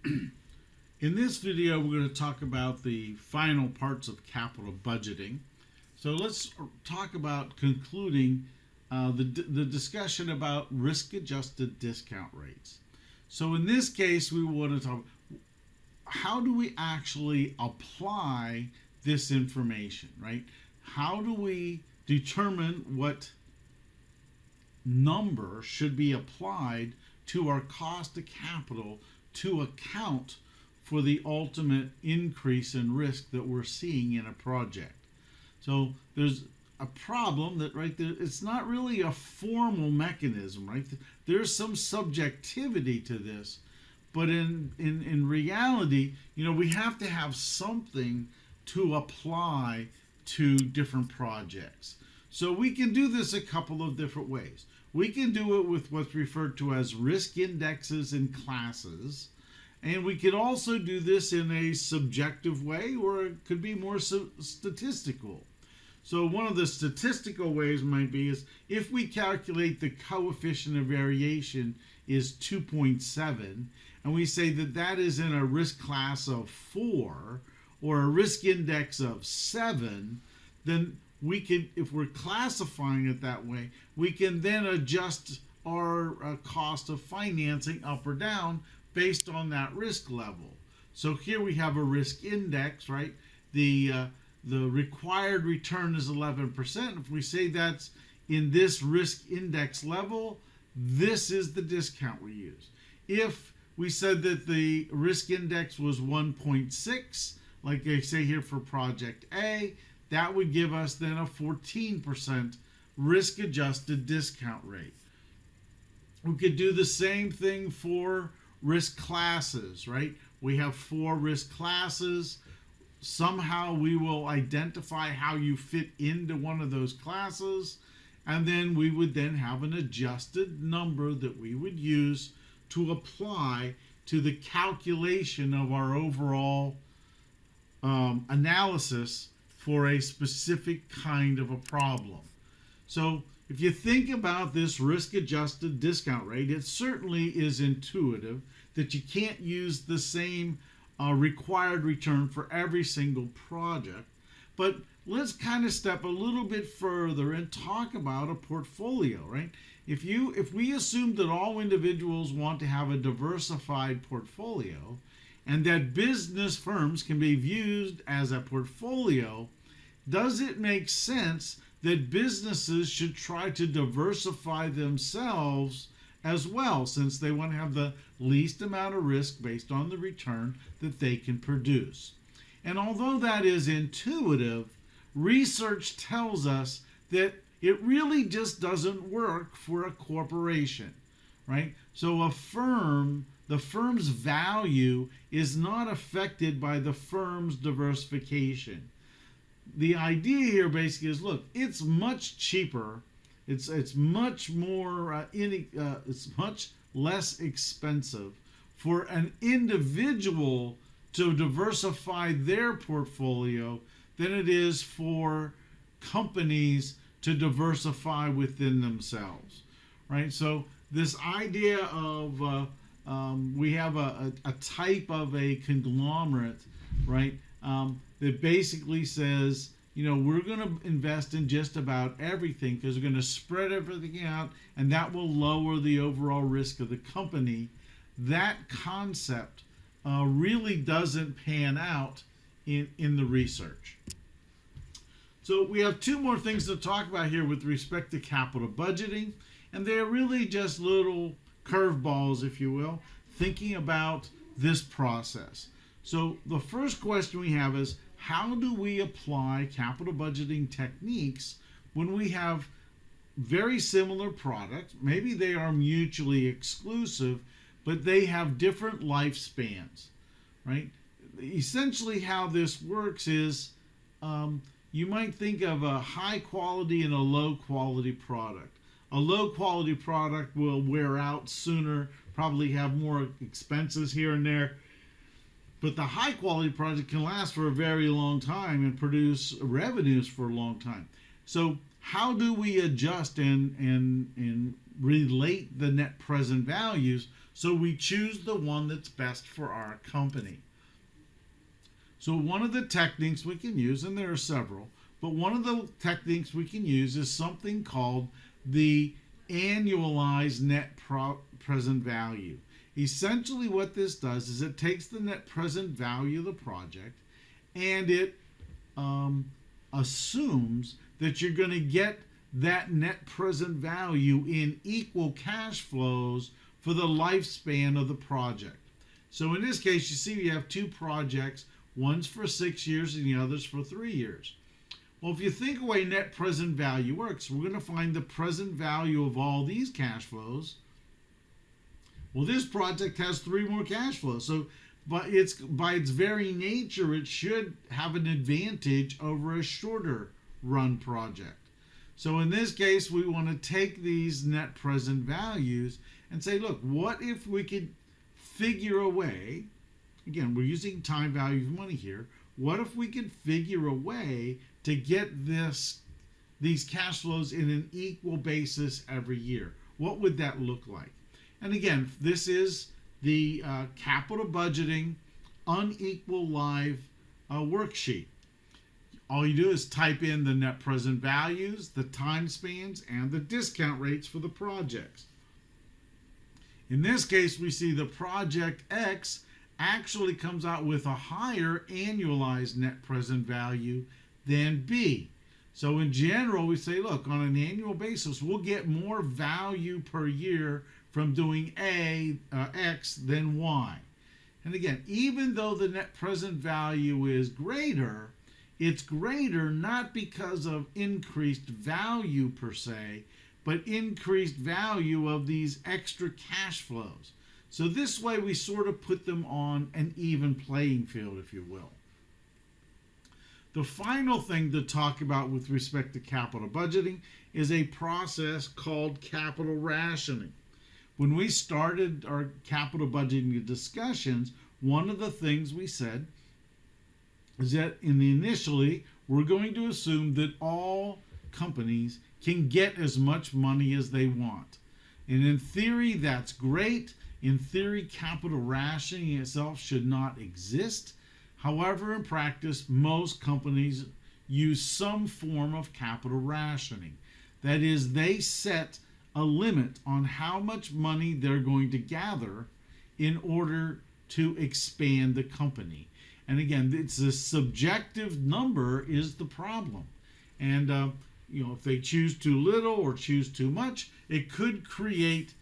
In this video, we're going to talk about the final parts of capital budgeting. So let's talk about concluding the discussion about risk-adjusted discount rates. So in this case, we want to talk, how do we actually apply this information, right? How do we determine what number should be applied to our cost of capital to account for the ultimate increase in risk that we're seeing in a project? So there's a problem that right there, it's not really a formal mechanism, right? There's some subjectivity to this, but in reality, we have to have something to apply to different projects. So we can do this a couple of different ways. We can do it with what's referred to as risk indexes and classes. And we could also do this in a subjective way, or it could be more statistical. So one of the statistical ways might be is if we calculate the coefficient of variation is 2.7, and we say that that is in a risk class of 4 or a risk index of 7, then we can, if we're classifying it that way, we can then adjust our cost of financing up or down based on that risk level. So here we have a risk index, right? The required return is 11%. If we say that's in this risk index level, this is the discount we use. If we said that the risk index was 1.6, like they say here for project A, that would give us then a 14% risk-adjusted discount rate. We could do the same thing for risk classes, right? We have 4 risk classes. Somehow we will identify how you fit into one of those classes, and then we would then have an adjusted number that we would use to apply to the calculation of our overall analysis for a specific kind of a problem. So if you think about this risk-adjusted discount rate, it certainly is intuitive that you can't use the same required return for every single project. But let's kind of step a little bit further and talk about a portfolio, right? If we assume that all individuals want to have a diversified portfolio and that business firms can be viewed as a portfolio, does it make sense that businesses should try to diversify themselves as well, since they want to have the least amount of risk based on the return that they can produce? And although that is intuitive, research tells us that it really just doesn't work for a corporation, right? So a firm, the firm's value is not affected by the firm's diversification. The idea here basically is, look, it's much cheaper. It's much more it's much less expensive for an individual to diversify their portfolio than it is for companies to diversify within themselves, right? So this idea of we have a type of a conglomerate, right? That basically says, we're going to invest in just about everything because we're going to spread everything out, and that will lower the overall risk of the company. That concept really doesn't pan out in the research. So we have 2 more things to talk about here with respect to capital budgeting, and they're really just little curveballs, if you will, thinking about this process. So the first question we have is, how do we apply capital budgeting techniques when we have very similar products? Maybe they are mutually exclusive, but they have different lifespans, right? Essentially how this works is you might think of a high quality and a low quality product. A low quality product will wear out sooner, probably have more expenses here and there. But the high quality project can last for a very long time and produce revenues for a long time. So how do we adjust and relate the net present values, so we choose the one that's best for our company. So one of the techniques we can use, and there are several, but one of the techniques we can use is something called the annualized net present value. Essentially what this does is it takes the net present value of the project and it assumes that you're going to get that net present value in equal cash flows for the lifespan of the project. So in this case, you see we have two projects. One's for 6 years and the other's for 3 years. Well, if you think of the way net present value works, we're going to find the present value of all these cash flows. Well, this project has 3 more cash flows. So by its very nature, it should have an advantage over a shorter run project. So in this case, we want to take these net present values and say, look, what if we could figure a way, again, we're using time value of money here, what if we could figure a way to get these cash flows in an equal basis every year? What would that look like? And again, this is the capital budgeting unequal live worksheet. All you do is type in the net present values, the time spans, and the discount rates for the projects. In this case, we see the project X actually comes out with a higher annualized net present value than B. So in general, we say, look, on an annual basis, we'll get more value per year from doing X than Y. And again, even though the net present value is greater, it's greater not because of increased value per se, but increased value of these extra cash flows. So this way we sort of put them on an even playing field, if you will. The final thing to talk about with respect to capital budgeting is a process called capital rationing. When we started our capital budgeting discussions, one of the things we said is that initially we're going to assume that all companies can get as much money as they want. And in theory, that's great. In theory, capital rationing itself should not exist. However, in practice, most companies use some form of capital rationing. That is, they set a limit on how much money they're going to gather in order to expand the company. And again, it's a subjective number is the problem. And if they choose too little or choose too much, it could create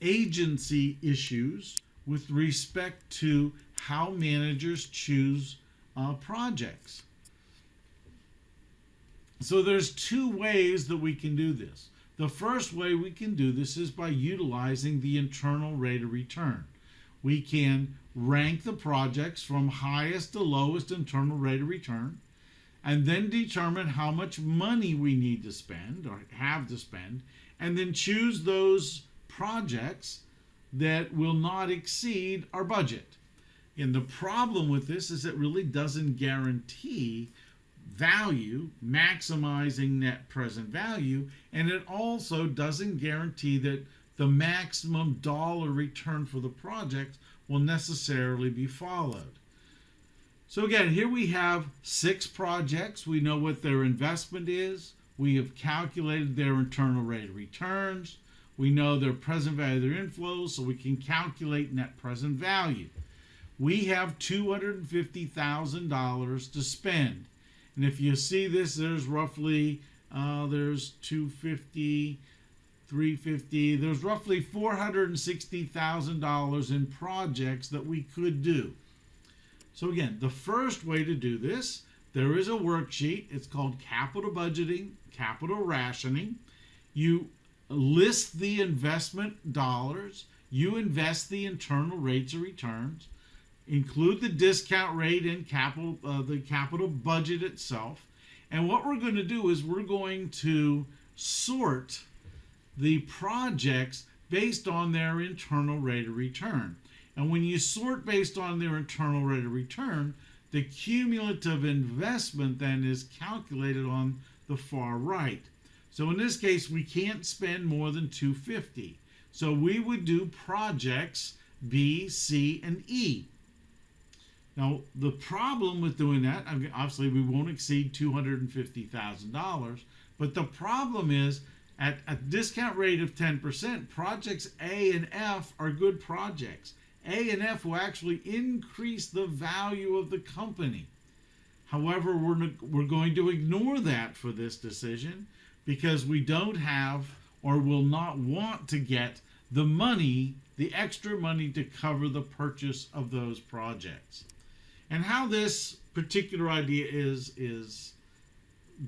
agency issues with respect to how managers choose projects. So there's 2 ways that we can do this. The first way we can do this is by utilizing the internal rate of return. We can rank the projects from highest to lowest internal rate of return, and then determine how much money we need to spend or have to spend, and then choose those projects that will not exceed our budget. And the problem with this is it really doesn't guarantee value, maximizing net present value, and it also doesn't guarantee that the maximum dollar return for the project will necessarily be followed. So again, here we have 6 projects. We know what their investment is. We have calculated their internal rate of returns. We know their present value of their inflows, so we can calculate net present value. We have $250,000 to spend. And if you see this, there's roughly, there's 250, 350, there's roughly $460,000 in projects that we could do. So again, the first way to do this, there is a worksheet. It's called capital budgeting, capital rationing. You list the investment dollars. You invest the internal rates of returns. Include the discount rate in the capital budget itself. And what we're going to do is we're going to sort the projects based on their internal rate of return. And when you sort based on their internal rate of return, the cumulative investment then is calculated on the far right. So in this case, we can't spend more than $250. So we would do projects B, C, and E. Now, the problem with doing that, obviously we won't exceed $250,000, but the problem is at a discount rate of 10%, projects A and F are good projects. A and F will actually increase the value of the company. However, we're going to ignore that for this decision because we don't have or will not want to get the money, the extra money to cover the purchase of those projects. And how this particular idea is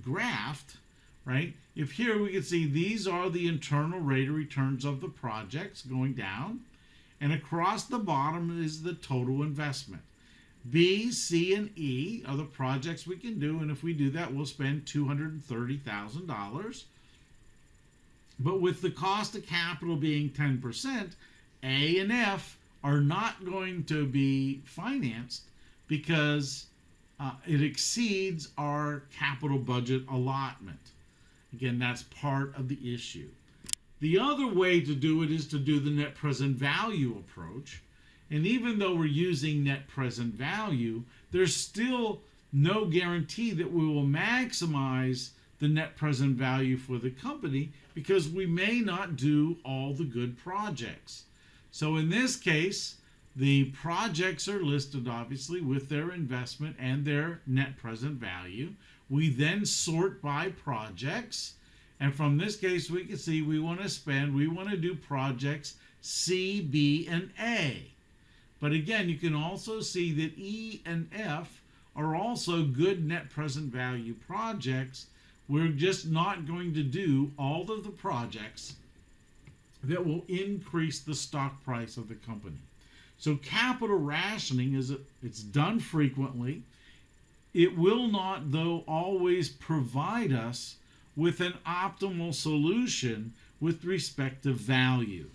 graphed, right? If here we can see these are the internal rate of returns of the projects going down, and across the bottom is the total investment. B, C, and E are the projects we can do, and if we do that, we'll spend $230,000. But with the cost of capital being 10%, A and F are not going to be financed because it exceeds our capital budget allotment. Again, that's part of the issue. The other way to do it is to do the net present value approach. And even though we're using net present value, there's still no guarantee that we will maximize the net present value for the company because we may not do all the good projects. So in this case, the projects are listed obviously with their investment and their net present value. We then sort by projects. And from this case, we can see we want to do projects C, B, and A. But again, you can also see that E and F are also good net present value projects. We're just not going to do all of the projects that will increase the stock price of the company. So capital rationing it's done frequently. It will not, though, always provide us with an optimal solution with respect to value.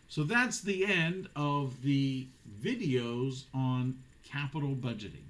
So that's the end of the videos on capital budgeting.